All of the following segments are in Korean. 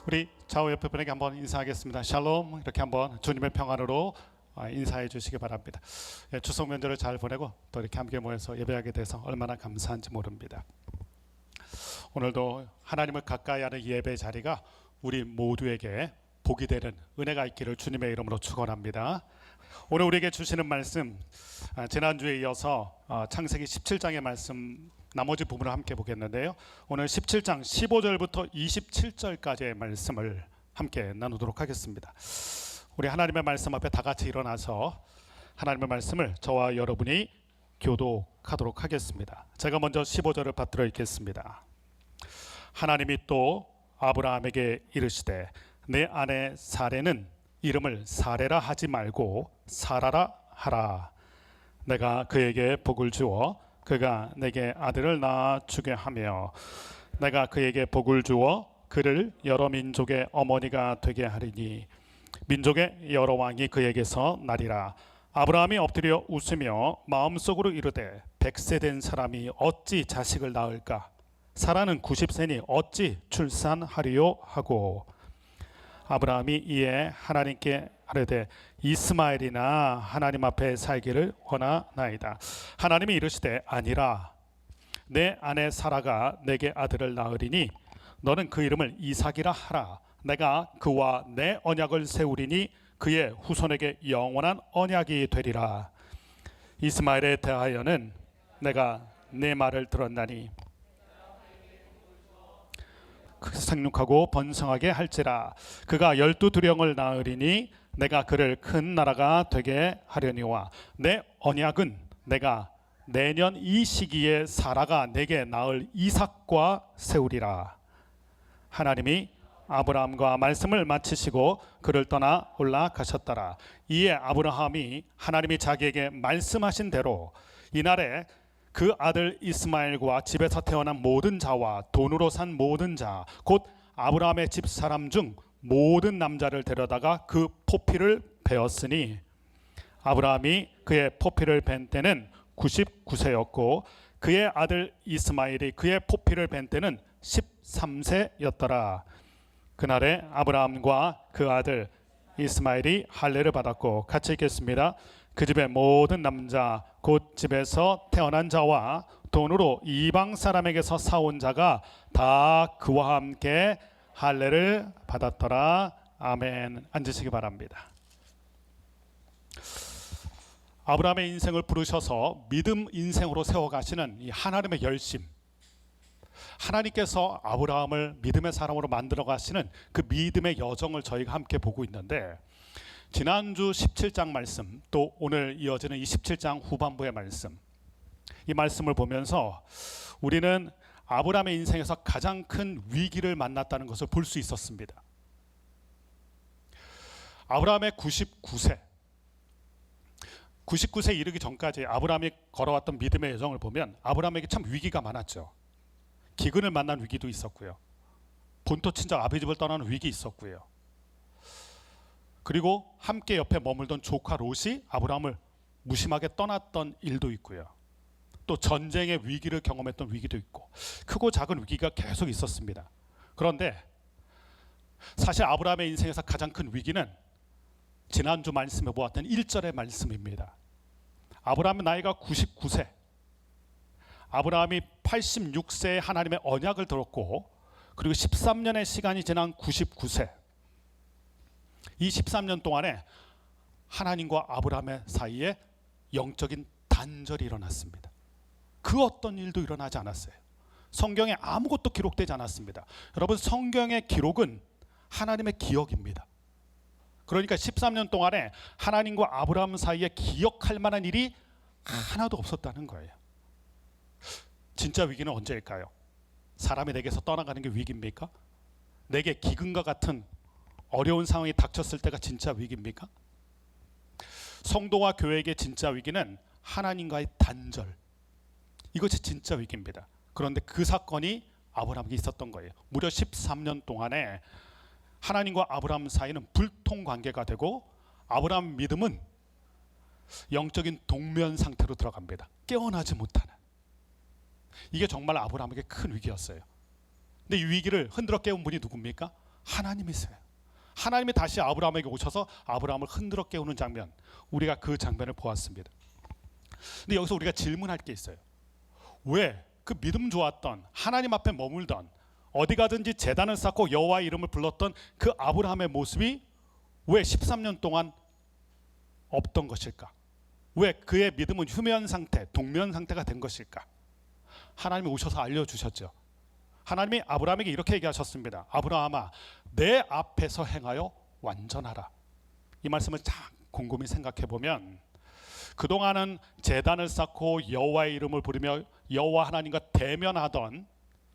우리 좌우 옆에 분에게 한번 인사하겠습니다. 샬롬. 이렇게 한번 주님의 평안으로 인사해 주시기 바랍니다. 추석 명절을 잘 보내고 또 이렇게 함께 모여서 예배하게 돼서 얼마나 감사한지 모릅니다. 오늘도 하나님을 가까이 하는 예배 자리가 우리 모두에게 복이 되는 은혜가 있기를 주님의 이름으로 축원합니다. 오늘 우리에게 주시는 말씀, 지난주에 이어서 창세기 17장의 말씀 나머지 부분을 함께 보겠는데요. 오늘 17장 15절부터 27절까지의 말씀을 함께 나누도록 하겠습니다. 우리 하나님의 말씀 앞에 다 같이 일어나서 하나님의 말씀을 저와 여러분이 교독하도록 하겠습니다. 제가 먼저 15절을 받들어 읽겠습니다. 하나님이 또 아브라함에게 이르시되 내 아내 사레는 이름을 사레라 하지 말고 사라라 하라. 내가 그에게 복을 주어 그가 내게 아들을 낳아 주게 하며 내가 그에게 복을 주어 그를 여러 민족의 어머니가 되게 하리니 민족의 여러 왕이 그에게서 나리라. 아브라함이 엎드려 웃으며 마음속으로 이르되 100세 된 사람이 어찌 자식을 낳을까? 사라는 90세니 어찌 출산하리요 하고 아브라함이 이에 하나님께 하려되 이스마엘이나 하나님 앞에 살기를 원하나이다. 하나님이 이르시되 아니라 내 아내 사라가 내게 아들을 낳으리니 너는 그 이름을 이삭이라 하라. 내가 그와 내 언약을 세우리니 그의 후손에게 영원한 언약이 되리라. 이스마엘에 대하여는 내가 내 말을 들었나니 생육하고 번성하게 할지라. 그가 12두령을 낳으리니 내가 그를 큰 나라가 되게 하려니와 내 언약은 내가 내년 이 시기에 사라가 내게 낳을 이삭과 세우리라. 하나님이 아브라함과 말씀을 마치시고 그를 떠나 올라가셨더라. 이에 아브라함이 하나님이 자기에게 말씀하신 대로 이날에 그 아들 이스마엘과 집에서 태어난 모든 자와 돈으로 산 모든 자 곧 아브라함의 집 사람 중 모든 남자를 데려다가 그 포피를 베었으니 아브라함이 그의 포피를 벤 때는 99세였고 그의 아들 이스마엘이 그의 포피를 벤 때는 13세였더라. 그날에 아브라함과 그 아들 이스마엘이 할례를 받았고, 같이 읽겠습니다. 그 집의 모든 남자 곧 집에서 태어난 자와 돈으로 이방 사람에게서 사온 자가 다 그와 함께 할례를 받았더라. 아멘. 앉으시기 바랍니다. 아브라함의 인생을 부르셔서 믿음 인생으로 세워가시는 이 하나님의 열심, 하나님께서 아브라함을 믿음의 사람으로 만들어 가시는 그 믿음의 여정을 저희가 함께 보고 있는데, 지난주 17장 말씀 또 오늘 이어지는 이 17장 후반부의 말씀, 이 말씀을 보면서 우리는 아브라함의 인생에서 가장 큰 위기를 만났다는 것을 볼 수 있었습니다. 아브라함의 99세에 이르기 전까지 아브라함이 걸어왔던 믿음의 여정을 보면 아브라함에게 참 위기가 많았죠. 기근을 만난 위기도 있었고요. 본토 친척 아비집을 떠나는 위기 있었고요. 그리고 함께 옆에 머물던 조카 롯이 아브라함을 무심하게 떠났던 일도 있고요. 또 전쟁의 위기를 경험했던 위기도 있고, 크고 작은 위기가 계속 있었습니다. 그런데 사실 아브라함의 인생에서 가장 큰 위기는 지난주 말씀에 보았던 1절의 말씀입니다. 아브라함의 나이가 99세, 아브라함이 86세에 하나님의 언약을 들었고, 그리고 13년의 시간이 지난 99세, 이 13년 동안에 하나님과 아브라함의 사이에 영적인 단절이 일어났습니다. 그 어떤 일도 일어나지 않았어요. 성경에 아무것도 기록되지 않았습니다. 여러분, 성경의 기록은 하나님의 기억입니다. 그러니까 13년 동안에 하나님과 아브라함 사이에 기억할 만한 일이 하나도 없었다는 거예요. 진짜 위기는 언제일까요? 사람이 내게서 떠나가는 게 위기입니까? 내게 기근과 같은 어려운 상황이 닥쳤을 때가 진짜 위기입니까? 성도와 교회에게 진짜 위기는 하나님과의 단절, 이것이 진짜 위기입니다. 그런데 그 사건이 아브라함에게 있었던 거예요. 무려 13년 동안에 하나님과 아브라함 사이는 불통 관계가 되고, 아브라함 믿음은 영적인 동면 상태로 들어갑니다. 깨어나지 못하는. 이게 정말 아브라함에게 큰 위기였어요. 근데 이 위기를 흔들어 깨운 분이 누굽니까? 하나님이세요. 하나님이 다시 아브라함에게 오셔서 아브라함을 흔들어 깨우는 장면, 우리가 그 장면을 보았습니다. 근데 여기서 우리가 질문할 게 있어요. 왜 그 믿음 좋았던, 하나님 앞에 머물던, 어디 가든지 제단을 쌓고 여호와의 이름을 불렀던 그 아브라함의 모습이 왜 13년 동안 없던 것일까? 왜 그의 믿음은 휴면 상태, 동면 상태가 된 것일까? 하나님이 오셔서 알려주셨죠. 하나님이 아브라함에게 이렇게 얘기하셨습니다. 아브라함아, 내 앞에서 행하여 완전하라. 이 말씀을 참 곰곰이 생각해 보면, 그동안은 제단을 쌓고 여호와의 이름을 부르며 여호와 하나님과 대면하던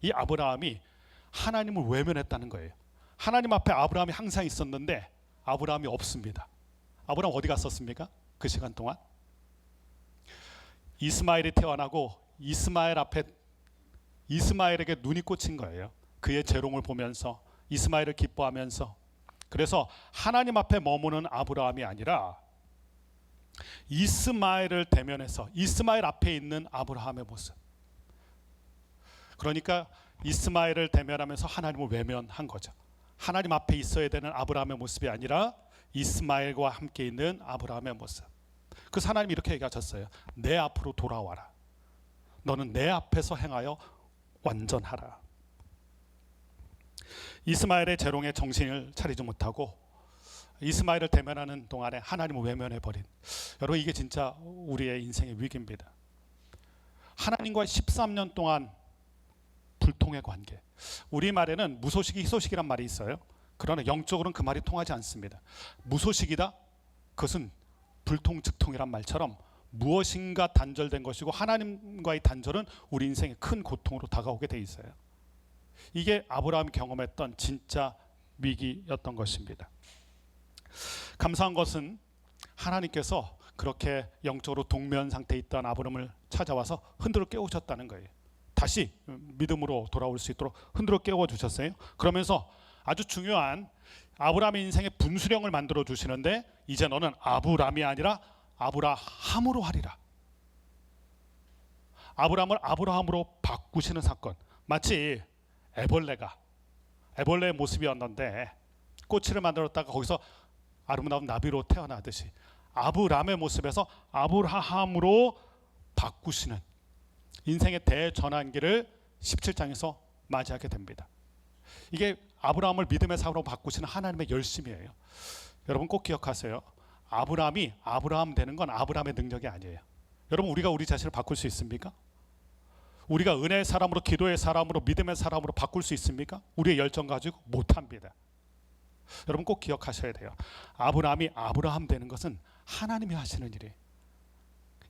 이 아브라함이 하나님을 외면했다는 거예요. 하나님 앞에 아브라함이 항상 있었는데 아브라함이 없습니다. 아브라함 어디 갔었습니까? 그 시간 동안 이스마엘이 태어나고 이스마엘에게 눈이 꽂힌 거예요. 그의 재롱을 보면서, 이스마엘을 기뻐하면서. 그래서 하나님 앞에 머무는 아브라함이 아니라 이스마엘을 대면해서 이스마엘 앞에 있는 아브라함의 모습. 그러니까 이스마엘을 대면하면서 하나님을 외면한 거죠. 하나님 앞에 있어야 되는 아브라함의 모습이 아니라 이스마엘과 함께 있는 아브라함의 모습. 그래서 하나님이 이렇게 얘기하셨어요. 내 앞으로 돌아와라. 너는 내 앞에서 행하여 완전하라. 이스마엘의 재롱에 정신을 차리지 못하고 이스마엘을 대면하는 동안에 하나님을 외면해버린, 여러분 이게 진짜 우리의 인생의 위기입니다. 하나님과 13년 동안 불통의 관계. 우리말에는 무소식이 희소식이란 말이 있어요. 그러나 영적으로는 그 말이 통하지 않습니다. 무소식이다? 그것은 불통즉통이란 말처럼 무엇인가 단절된 것이고, 하나님과의 단절은 우리 인생의 큰 고통으로 다가오게 돼 있어요. 이게 아브라함이 경험했던 진짜 위기였던 것입니다. 감사한 것은 하나님께서 그렇게 영적으로 동면 상태에 있던 아브라함을 찾아와서 흔들어 깨우셨다는 거예요. 다시 믿음으로 돌아올 수 있도록 흔들어 깨워 주셨어요. 그러면서 아주 중요한 아브라함의 인생의 분수령을 만들어 주시는데, 이제 너는 아브람이 아니라 아브라함으로 하리라. 아브라함을 아브라함으로 바꾸시는 사건. 마치 애벌레의 모습이었는데 꼬치를 만들었다가 거기서 아름다운 나비로 태어나듯이 아브람의 모습에서 아브라함으로 바꾸시는 인생의 대전환기를 17장에서 맞이하게 됩니다. 이게 아브라함을 믿음의 사람으로 바꾸시는 하나님의 열심이에요. 여러분 꼭 기억하세요. 아브라함이 아브라함 되는 건 아브라함의 능력이 아니에요. 여러분 우리가 우리 자신을 바꿀 수 있습니까? 우리가 은혜의 사람으로, 기도의 사람으로, 믿음의 사람으로 바꿀 수 있습니까? 우리의 열정 가지고 못합니다. 여러분 꼭 기억하셔야 돼요. 아브라함이 아브라함 되는 것은 하나님이 하시는 일이에요.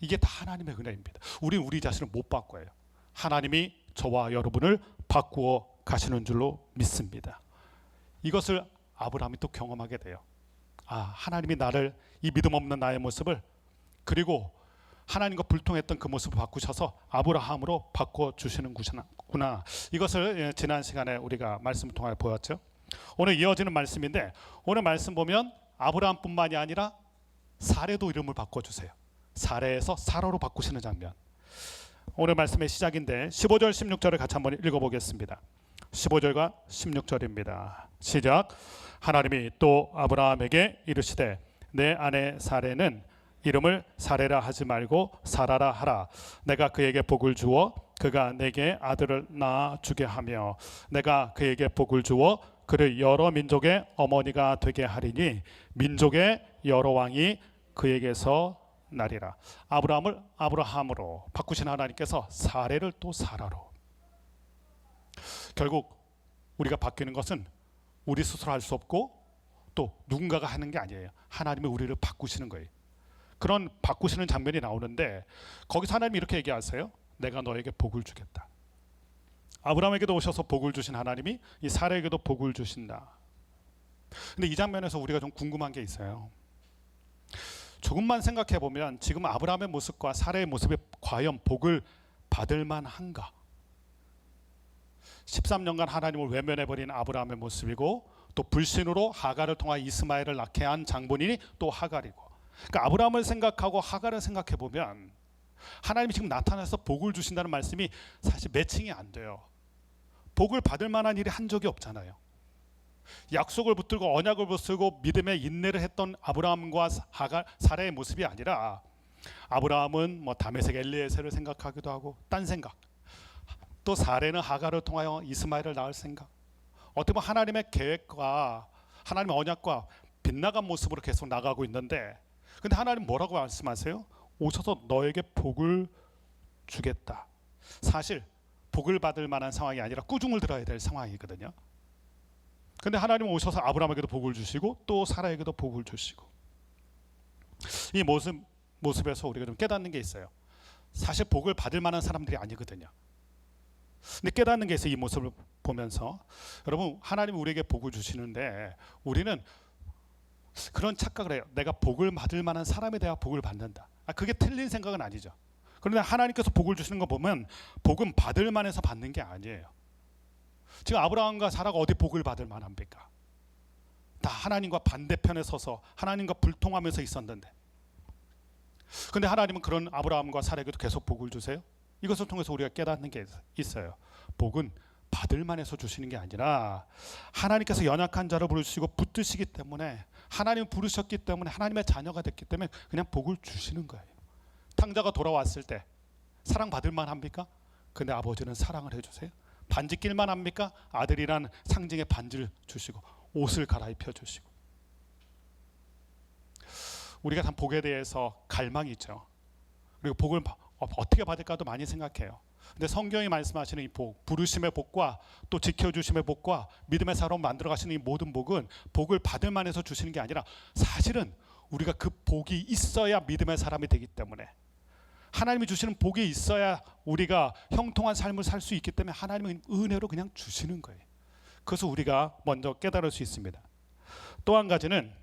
이게 다 하나님의 은혜입니다. 우리는 우리 자신을 못 바꿔요. 하나님이 저와 여러분을 바꾸어 가시는 줄로 믿습니다. 이것을 아브라함이 또 경험하게 돼요. 하나님이 나를, 이 믿음 없는 나의 모습을, 그리고 하나님과 불통했던 그 모습을 바꾸셔서 아브라함으로 바꿔 주시는구나. 이것을 지난 시간에 우리가 말씀을 통하여 보았죠. 오늘 이어지는 말씀인데, 오늘 말씀 보면 아브라함뿐만이 아니라 사레도 이름을 바꿔주세요. 사레에서 사라로 바꾸시는 장면. 오늘 말씀의 시작인데 15절 16절을 같이 한번 읽어보겠습니다. 15절과 16절입니다. 시작. 하나님이 또 아브라함에게 이르시되 내 아내 사레는 이름을 사레라 하지 말고 사라라 하라. 내가 그에게 복을 주어 그가 내게 아들을 낳아 주게 하며 내가 그에게 복을 주어 그를 여러 민족의 어머니가 되게 하리니 민족의 여러 왕이 그에게서 나리라. 아브라함을 아브라함으로 바꾸신 하나님께서 사레를 또 사라로. 결국 우리가 바뀌는 것은 우리 스스로 할 수 없고 또 누군가가 하는 게 아니에요. 하나님이 우리를 바꾸시는 거예요. 그런 바꾸시는 장면이 나오는데 거기서 하나님이 이렇게 얘기하세요. 내가 너에게 복을 주겠다. 아브라함에게도 오셔서 복을 주신 하나님이 이 사레에게도 복을 주신다. 근데 이 장면에서 우리가 좀 궁금한 게 있어요. 조금만 생각해 보면 지금 아브라함의 모습과 사레의 모습이 과연 복을 받을 만한가? 13년간 하나님을 외면해버린 아브라함의 모습이고, 또 불신으로 하갈을 통하여 이스마엘을 낳게 한 장본인이 또 하갈이고, 그러니까 아브라함을 생각하고 하갈을 생각해 보면 하나님이 지금 나타나서 복을 주신다는 말씀이 사실 매칭이 안 돼요. 복을 받을 만한 일이 한 적이 없잖아요. 약속을 붙들고 언약을 붙들고 믿음의 인내를 했던 아브라함과 사라의 모습이 아니라, 아브라함은 뭐 다메섹 엘리에셀을 생각하기도 하고 딴 생각, 또 사레는 하갈을 통하여 이스마엘을 낳을 생각, 어떻게 보면 하나님의 계획과 하나님의 언약과 빗나간 모습으로 계속 나가고 있는데, 근데 하나님 뭐라고 말씀하세요? 오셔서 너에게 복을 주겠다. 사실 복을 받을 만한 상황이 아니라 꾸중을 들어야 될 상황이거든요. 근데 하나님은 오셔서 아브라함에게도 복을 주시고 또 사라에게도 복을 주시고, 이 모습에서 우리가 좀 깨닫는 게 있어요. 사실 복을 받을 만한 사람들이 아니거든요. 근데 깨닫는 게 있어요. 이 모습을 보면서, 여러분, 하나님이 우리에게 복을 주시는데 우리는 그런 착각을 해요. 내가 복을 받을 만한 사람에 대한 복을 받는다. 그게 틀린 생각은 아니죠. 그런데 하나님께서 복을 주시는 거 보면 복은 받을 만해서 받는 게 아니에요. 지금 아브라함과 사라가 어디 복을 받을 만합니까? 다 하나님과 반대편에 서서 하나님과 불통하면서 있었는데, 근데 하나님은 그런 아브라함과 사라에게도 계속 복을 주세요. 이것을 통해서 우리가 깨닫는 게 있어요. 복은 받을 만해서 주시는 게 아니라 하나님께서 연약한 자를 부르시고 붙드시기 때문에, 하나님 부르셨기 때문에, 하나님의 자녀가 됐기 때문에 그냥 복을 주시는 거예요. 탕자가 돌아왔을 때 사랑받을 만합니까? 근데 아버지는 사랑을 해주세요. 반지 낄만 합니까? 아들이란 상징의 반지를 주시고 옷을 갈아입혀 주시고. 우리가 참 복에 대해서 갈망이 있죠. 그리고 복을 어떻게 받을까도 많이 생각해요. 근데 성경이 말씀하시는 이 복, 부르심의 복과 또 지켜주심의 복과 믿음의 사람 만들어 가시는 이 모든 복은 복을 받을 만해서 주시는 게 아니라, 사실은 우리가 그 복이 있어야 믿음의 사람이 되기 때문에, 하나님이 주시는 복이 있어야 우리가 형통한 삶을 살 수 있기 때문에 하나님은 은혜로 그냥 주시는 거예요. 그래서 우리가 먼저 깨달을 수 있습니다. 또 한 가지는,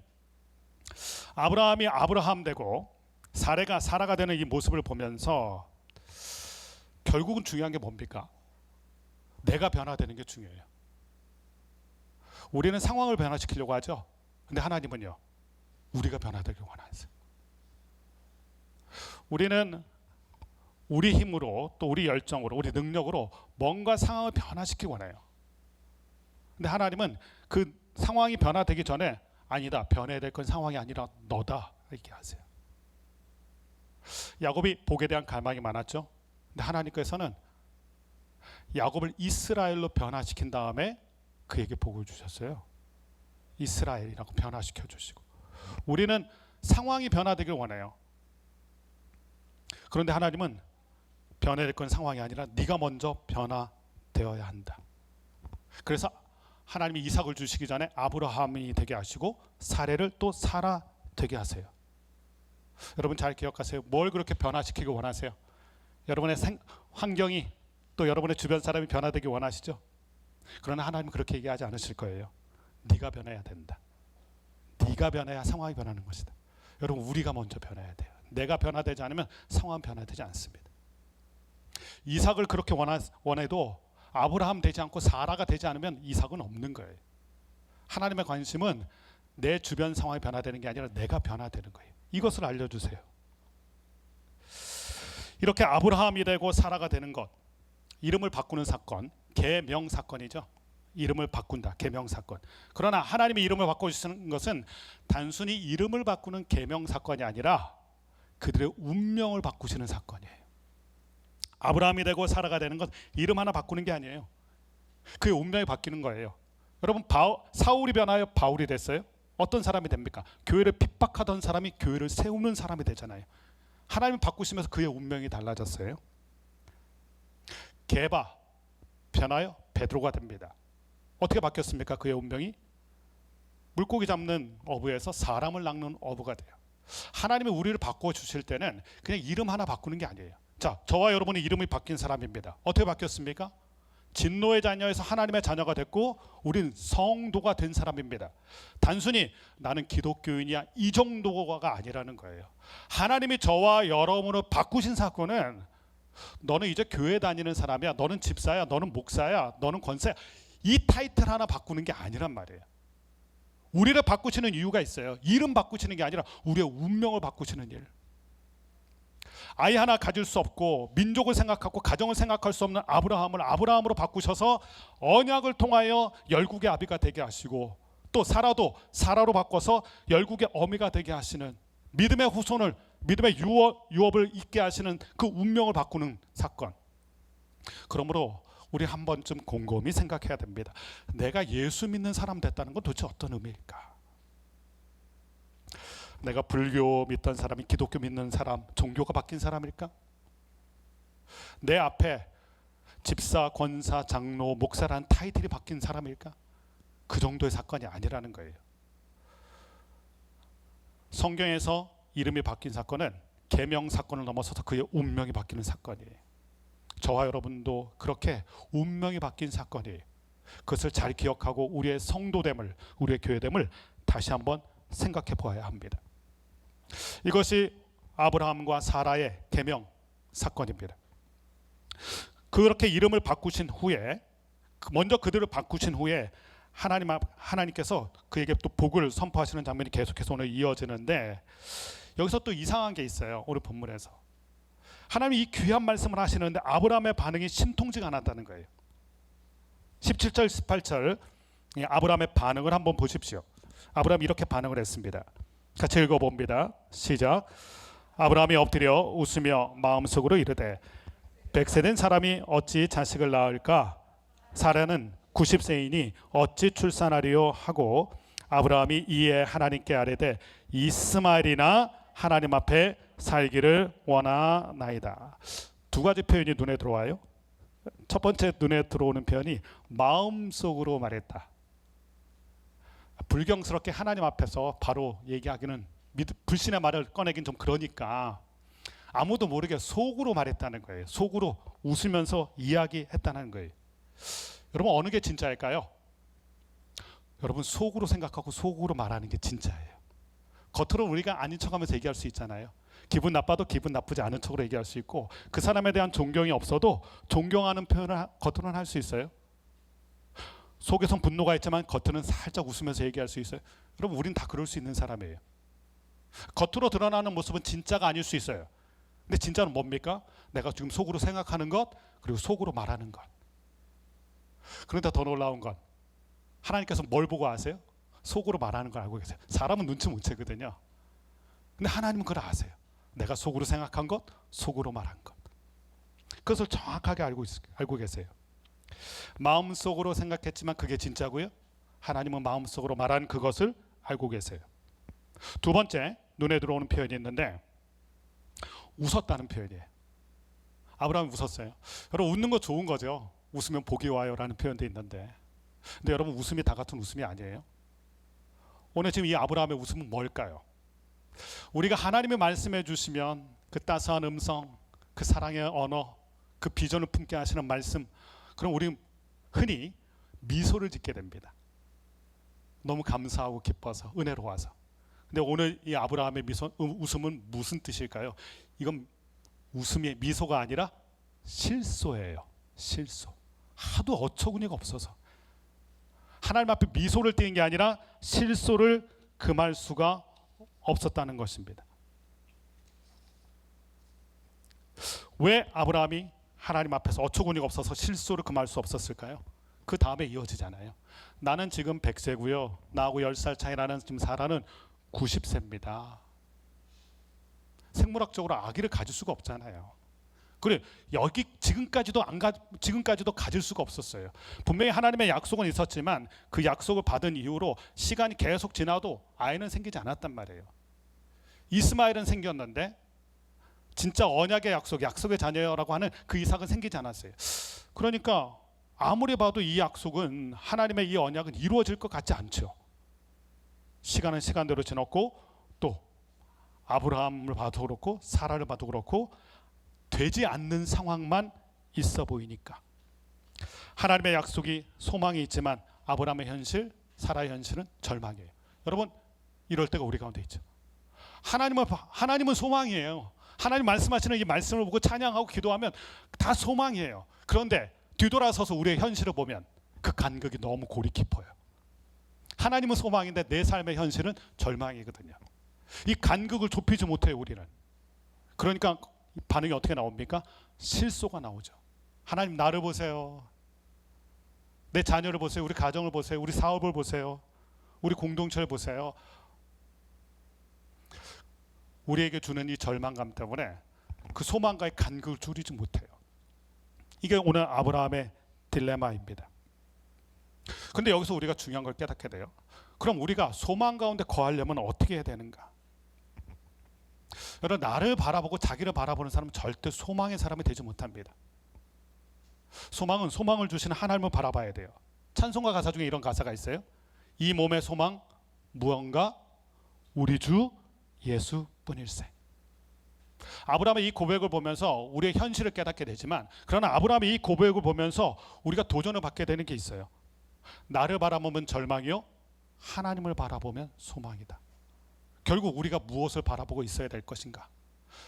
아브라함이 아브라함 되고 사라가 사라가 되는 이 모습을 보면서 결국은 중요한 게 뭡니까? 내가 변화되는 게 중요해요. 우리는 상황을 변화시키려고 하죠. 근데 하나님은요, 우리가 변화되길 원하세요. 우리는 우리 힘으로, 또 우리 열정으로, 우리 능력으로 뭔가 상황을 변화시키기 원해요. 근데 하나님은 그 상황이 변화되기 전에, 아니다, 변해야 될 건 상황이 아니라 너다, 이렇게 하세요. 야곱이 복에 대한 갈망이 많았죠. 근데 하나님께서는 야곱을 이스라엘로 변화시킨 다음에 그에게 복을 주셨어요. 이스라엘이라고 변화시켜 주시고. 우리는 상황이 변화되길 원해요. 그런데 하나님은 변해야 될 건 상황이 아니라 네가 먼저 변화되어야 한다. 그래서 하나님이 이삭을 주시기 전에 아브라함이 되게 하시고 사레를 또 사라 되게 하세요. 여러분 잘 기억하세요. 뭘 그렇게 변화시키기 원하세요? 여러분의 환경이, 또 여러분의 주변 사람이 변화되기 원하시죠? 그러나 하나님은 그렇게 얘기하지 않으실 거예요. 네가 변해야 된다. 네가 변해야 상황이 변하는 것이다. 여러분, 우리가 먼저 변해야 돼요. 내가 변화되지 않으면 상황은 변화되지 않습니다. 이삭을 그렇게 원해도 아브라함 되지 않고 사라가 되지 않으면 이삭은 없는 거예요. 하나님의 관심은 내 주변 상황이 변화되는 게 아니라 내가 변화되는 거예요. 이것을 알려주세요. 이렇게 아브라함이 되고 사라가 되는 것, 이름을 바꾸는 사건, 계명 사건이죠. 이름을 바꾼다, 계명 사건. 그러나 하나님이 이름을 바꿔주시는 것은 단순히 이름을 바꾸는 계명 사건이 아니라 그들의 운명을 바꾸시는 사건이에요. 아브라함이 되고 사라가 되는 것, 이름 하나 바꾸는 게 아니에요. 그의 운명이 바뀌는 거예요. 여러분, 사울이 변하여 바울이 됐어요. 어떤 사람이 됩니까? 교회를 핍박하던 사람이 교회를 세우는 사람이 되잖아요. 하나님이 바꾸시면서 그의 운명이 달라졌어요. 게바 변하여 베드로가 됩니다. 어떻게 바뀌었습니까? 그의 운명이 물고기 잡는 어부에서 사람을 낚는 어부가 돼요. 하나님이 우리를 바꿔주실 때는 그냥 이름 하나 바꾸는 게 아니에요. 자, 저와 여러분의 이름이 바뀐 사람입니다. 어떻게 바뀌었습니까? 진노의 자녀에서 하나님의 자녀가 됐고 우린 성도가 된 사람입니다. 단순히 나는 기독교인이야 이 정도가 아니라는 거예요. 하나님이 저와 여러분을 바꾸신 사건은 너는 이제 교회 다니는 사람이야, 너는 집사야, 너는 목사야, 너는 권사야, 이 타이틀 하나 바꾸는 게 아니란 말이에요. 우리를 바꾸시는 이유가 있어요. 이름 바꾸시는 게 아니라 우리의 운명을 바꾸시는 일. 아이 하나 가질 수 없고 민족을 생각하고 가정을 생각할 수 없는 아브라함을 아브라함으로 바꾸셔서 언약을 통하여 열국의 아비가 되게 하시고, 또 사라도 사라로 바꿔서 열국의 어미가 되게 하시는, 믿음의 후손을, 믿음의 유업을 잇게 하시는 그 운명을 바꾸는 사건. 그러므로 우리 한 번쯤 곰곰이 생각해야 됩니다. 내가 예수 믿는 사람 됐다는 건 도대체 어떤 의미일까? 내가 불교 믿던 사람이 기독교 믿는 사람, 종교가 바뀐 사람일까? 내 앞에 집사, 권사, 장로, 목사라는 타이틀이 바뀐 사람일까? 그 정도의 사건이 아니라는 거예요. 성경에서 이름이 바뀐 사건은 계명 사건을 넘어서서 그의 운명이 바뀌는 사건이에요. 저와 여러분도 그렇게 운명이 바뀐 사건이에요. 그것을 잘 기억하고 우리의 성도됨을, 우리의 교회됨을 다시 한번 생각해 보아야 합니다. 이것이 아브라함과 사라의 계명 사건입니다. 그렇게 이름을 바꾸신 후에, 먼저 그들을 바꾸신 후에 하나님께서 그에게 또 복을 선포하시는 장면이 계속해서 오늘 이어지는데, 여기서 또 이상한 게 있어요. 오늘 본문에서 하나님이 이 귀한 말씀을 하시는데 아브라함의 반응이 신통치가 않았다는 거예요. 17절 18절 아브라함의 반응을 한번 보십시오. 아브라함이 이렇게 반응을 했습니다. 같이 읽어봅니다. 시작. 아브라함이 엎드려 웃으며 마음속으로 이르되 100세 된 사람이 어찌 자식을 낳을까? 사라는 90세이니 어찌 출산하리요? 하고 아브라함이 이에 하나님께 아뢰되 이스마엘이나 하나님 앞에 살기를 원하나이다. 두 가지 표현이 눈에 들어와요. 첫 번째 눈에 들어오는 표현이 마음속으로 말했다. 불경스럽게 하나님 앞에서 바로 얘기하기는, 불신의 말을 꺼내긴 좀 그러니까 아무도 모르게 속으로 말했다는 거예요. 속으로 웃으면서 이야기했다는 거예요. 여러분, 어느 게 진짜일까요? 여러분, 속으로 생각하고 속으로 말하는 게 진짜예요. 겉으로 우리가 아닌 척하면서 얘기할 수 있잖아요. 기분 나빠도 기분 나쁘지 않은 척으로 얘기할 수 있고, 그 사람에 대한 존경이 없어도 존경하는 표현을 겉으로는 할 수 있어요. 속에선 분노가 있지만 겉으로는 살짝 웃으면서 얘기할 수 있어요. 여러분, 우린 다 그럴 수 있는 사람이에요. 겉으로 드러나는 모습은 진짜가 아닐 수 있어요. 근데 진짜는 뭡니까? 내가 지금 속으로 생각하는 것, 그리고 속으로 말하는 것. 그런데 더 놀라운 건 하나님께서 뭘 보고 아세요? 속으로 말하는 걸 알고 계세요. 사람은 눈치 못 채거든요. 근데 하나님은 그걸 아세요. 내가 속으로 생각한 것, 속으로 말한 것. 그것을 정확하게 알고 계세요. 마음속으로 생각했지만 그게 진짜고요. 하나님은 마음속으로 말한 그것을 알고 계세요. 두 번째 눈에 들어오는 표현이 있는데 웃었다는 표현이에요. 아브라함이 웃었어요. 여러분, 웃는 거 좋은 거죠. 웃으면 복이 와요 라는 표현도 있는데, 근데 여러분, 웃음이 다 같은 웃음이 아니에요. 오늘 지금 이 아브라함의 웃음은 뭘까요? 우리가 하나님이 말씀해 주시면 그 따스한 음성, 그 사랑의 언어, 그 비전을 품게 하시는 말씀, 그럼 우리는 흔히 미소를 짓게 됩니다. 너무 감사하고 기뻐서, 은혜로워서. 근데 오늘 이 아브라함의 웃음은 무슨 뜻일까요? 이건 웃음이 미소가 아니라 실소예요. 실소. 하도 어처구니가 없어서 하나님 앞에 미소를 띄는 게 아니라 실소를 금할 수가 없었다는 것입니다. 왜 아브라함이 하나님 앞에서 어처구니가 없어서 실소를 금할 수 없었을까요? 그 다음에 이어지잖아요. 나는 지금 100세고요. 나하고 10살 차이 나는 지금 사라는 90세입니다. 생물학적으로 아기를 가질 수가 없잖아요. 그래, 여기 지금까지도 가질 수가 없었어요. 분명히 하나님의 약속은 있었지만 그 약속을 받은 이후로 시간이 계속 지나도 아이는 생기지 않았단 말이에요. 이스마엘은 생겼는데 진짜 언약의 약속의 자녀라고 하는 그 이삭은 생기지 않았어요. 그러니까 아무리 봐도 이 약속은, 하나님의 이 언약은 이루어질 것 같지 않죠. 시간은 시간대로 지났고, 또 아브라함을 봐도 그렇고 사라를 봐도 그렇고 되지 않는 상황만 있어 보이니까. 하나님의 약속이 소망이 있지만 아브라함의 현실, 사라의 현실은 절망이에요. 여러분, 이럴 때가 우리 가운데 있죠. 하나님은 소망이에요. 하나님 말씀하시는 이 말씀을 보고 찬양하고 기도하면 다 소망이에요. 그런데 뒤돌아서서 우리의 현실을 보면 그 간극이 너무 골이 깊어요. 하나님은 소망인데 내 삶의 현실은 절망이거든요. 이 간극을 좁히지 못해요, 우리는. 그러니까 반응이 어떻게 나옵니까? 실소가 나오죠. 하나님 나를 보세요. 내 자녀를 보세요. 우리 가정을 보세요. 우리 사업을 보세요. 우리 공동체를 보세요. 우리에게 주는 이 절망감 때문에 그 소망과의 간극을 줄이지 못해요. 이게 오늘 아브라함의 딜레마입니다. 근데 여기서 우리가 중요한 걸 깨닫게 돼요. 그럼 우리가 소망 가운데 거하려면 어떻게 해야 되는가? 여러분, 나를 바라보고 자기를 바라보는 사람은 절대 소망의 사람이 되지 못합니다. 소망은 소망을 주시는 하나님을 바라봐야 돼요. 찬송가 가사 중에 이런 가사가 있어요. 이 몸의 소망 무언가 우리 주 예수뿐일세. 아브라함의 이 고백을 보면서 우리의 현실을 깨닫게 되지만, 그러나 아브라함의 이 고백을 보면서 우리가 도전을 받게 되는 게 있어요. 나를 바라보면 절망이요, 하나님을 바라보면 소망이다. 결국 우리가 무엇을 바라보고 있어야 될 것인가?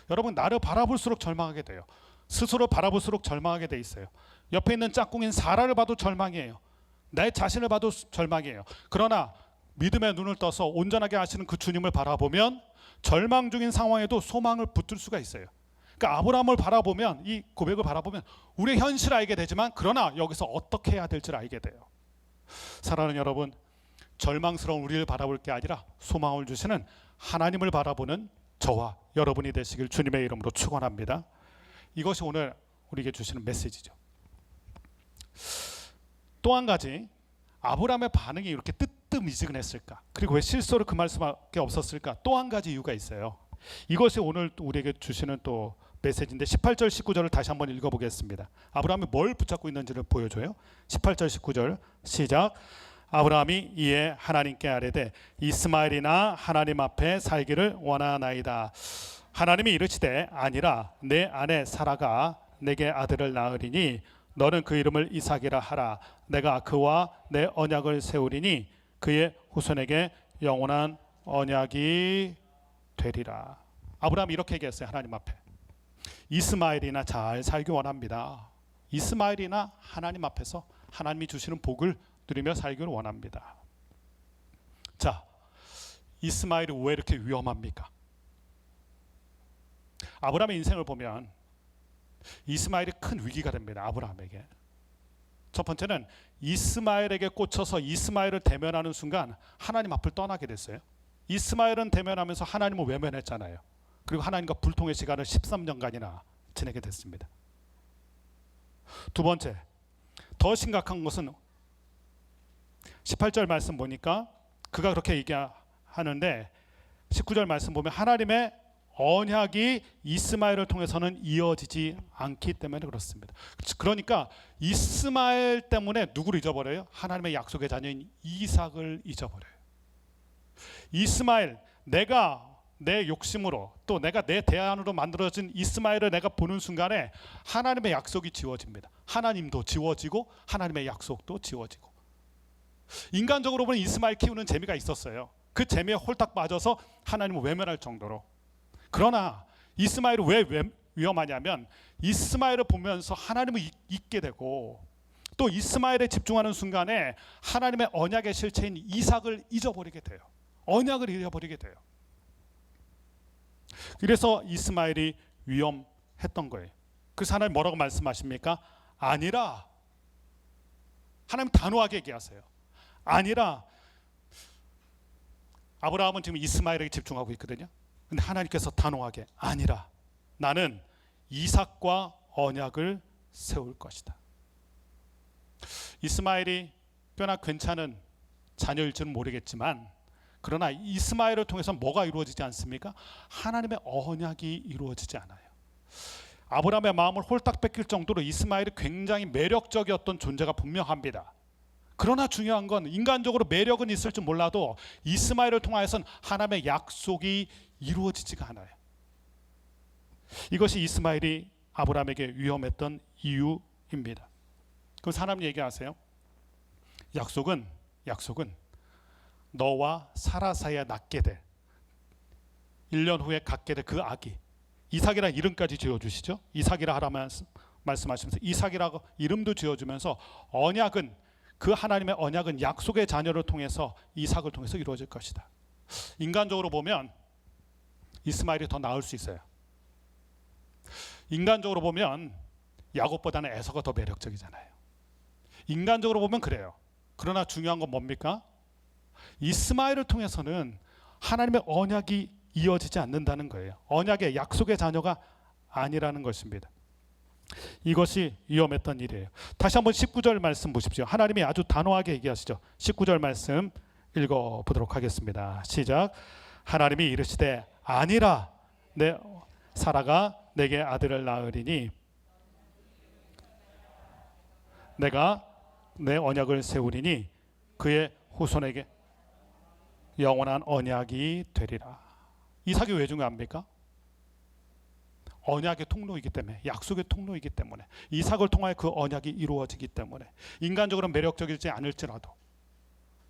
여러분, 나를 바라볼수록 절망하게 돼요. 스스로 바라볼수록 절망하게 돼 있어요. 옆에 있는 짝꿍인 사라를 봐도 절망이에요. 내 자신을 봐도 절망이에요. 그러나 믿음의 눈을 떠서 온전하게 하시는 그 주님을 바라보면 절망 중인 상황에도 소망을 붙들 수가 있어요. 그러니까 아브라함을 바라보면, 이 고백을 바라보면 우리의 현실을 알게 되지만, 그러나 여기서 어떻게 해야 될지를 알게 돼요. 사랑하는 여러분, 절망스러운 우리를 바라볼 게 아니라 소망을 주시는 하나님을 바라보는 저와 여러분이 되시길 주님의 이름으로 축원합니다. 이것이 오늘 우리에게 주시는 메시지죠. 또 한 가지, 아브라함의 반응이 이렇게 뜨뜻미지근했을까? 그리고 왜 실소를 금할 수밖에 없었을까? 또 한 가지 이유가 있어요. 이것이 오늘 우리에게 주시는 또 메시지인데, 18절 19절을 다시 한번 읽어보겠습니다. 아브라함이 뭘 붙잡고 있는지를 보여줘요. 18절 19절 시작. 아브라함이 이에 하나님께 아뢰되 이스마엘이나 하나님 앞에 살기를 원하나이다. 하나님이 이르시되 아니라 내 아내 사라가 내게 아들을 낳으리니 너는 그 이름을 이삭이라 하라. 내가 그와 내 언약을 세우리니 그의 후손에게 영원한 언약이 되리라. 아브라함이 이렇게 얘기했어요. 하나님 앞에 이스마엘이나 잘 살기 원합니다. 이스마엘이나 하나님 앞에서 하나님이 주시는 복을 누리며 살기를 원합니다. 자, 이스마엘이 왜 이렇게 위험합니까? 아브라함의 인생을 보면 이스마엘이 큰 위기가 됩니다. 아브라함에게. 첫 번째는 이스마엘에게 꽂혀서 이스마엘을 대면하는 순간 하나님 앞을 떠나게 됐어요. 이스마엘은 대면하면서 하나님을 외면했잖아요. 그리고 하나님과 불통의 시간을 13년간이나 지내게 됐습니다. 두 번째, 더 심각한 것은 18절 말씀 보니까 그가 그렇게 얘기하는데 19절 말씀 보면 하나님의 언약이 이스마엘을 통해서는 이어지지 않기 때문에 그렇습니다. 그러니까 이스마엘 때문에 누구를 잊어버려요? 하나님의 약속의 자녀인 이삭을 잊어버려요. 이스마엘, 내가 내 욕심으로 또 내가 내 대안으로 만들어진 이스마엘을 내가 보는 순간에 하나님의 약속이 지워집니다. 하나님도 지워지고 하나님의 약속도 지워지고. 인간적으로 보면 이스마엘 키우는 재미가 있었어요. 그 재미에 홀딱 빠져서 하나님을 외면할 정도로. 그러나 이스마엘은 왜 위험하냐면 이스마엘을 보면서 하나님을 잊게 되고 또 이스마엘에 집중하는 순간에 하나님의 언약의 실체인 이삭을 잊어버리게 돼요. 언약을 잃어버리게 돼요. 그래서 이스마엘이 위험했던 거예요. 그래서 하나님 뭐라고 말씀하십니까? 아니라, 하나님 단호하게 얘기하세요. 아니라, 아브라함은 지금 이스마엘에게 집중하고 있거든요. 근데 하나님께서 단호하게 아니라 나는 이삭과 언약을 세울 것이다. 이스마엘이 꽤나 괜찮은 자녀일지는 모르겠지만, 그러나 이스마엘을 통해서 뭐가 이루어지지 않습니까? 하나님의 언약이 이루어지지 않아요. 아브라함의 마음을 홀딱 뺏길 정도로 이스마엘이 굉장히 매력적이었던 존재가 분명합니다. 그러나 중요한 건 인간적으로 매력은 있을지 몰라도 이스마엘을 통하여선 하나님의 약속이 이루어지지가 않아요. 이것이 이스마엘이 아브라함에게 위험했던 이유입니다. 그럼 하나님 얘기하세요. 약속은 너와 사라 사이에 낳게 돼 1년 후에 갖게 될 그 아기, 이삭이라는 이름까지 지어주시죠. 이삭이라 하라면 말씀하시면서 이삭이라고 이름도 지어주면서 언약은, 그 하나님의 언약은 약속의 자녀를 통해서 이삭을 통해서 이루어질 것이다. 인간적으로 보면 이스마엘이 더 나을 수 있어요. 인간적으로 보면 야곱보다는 에서가 더 매력적이잖아요. 인간적으로 보면 그래요. 그러나 중요한 건 뭡니까? 이스마엘을 통해서는 하나님의 언약이 이어지지 않는다는 거예요. 언약의 약속의 자녀가 아니라는 것입니다. 이것이 위험했던 일이에요. 다시 한번 19절 말씀 보십시오. 하나님이 아주 단호하게 얘기하시죠. 19절 말씀 읽어보도록 하겠습니다. 시작. 하나님이 이르시되 아니라 내 사라가 내게 아들을 낳으리니 내가 내 언약을 세우리니 그의 후손에게 영원한 언약이 되리라. 이삭이 왜 중요합니까? 언약의 통로이기 때문에, 약속의 통로이기 때문에, 이삭을 통하여 그 언약이 이루어지기 때문에, 인간적으로 매력적이지 않을지라도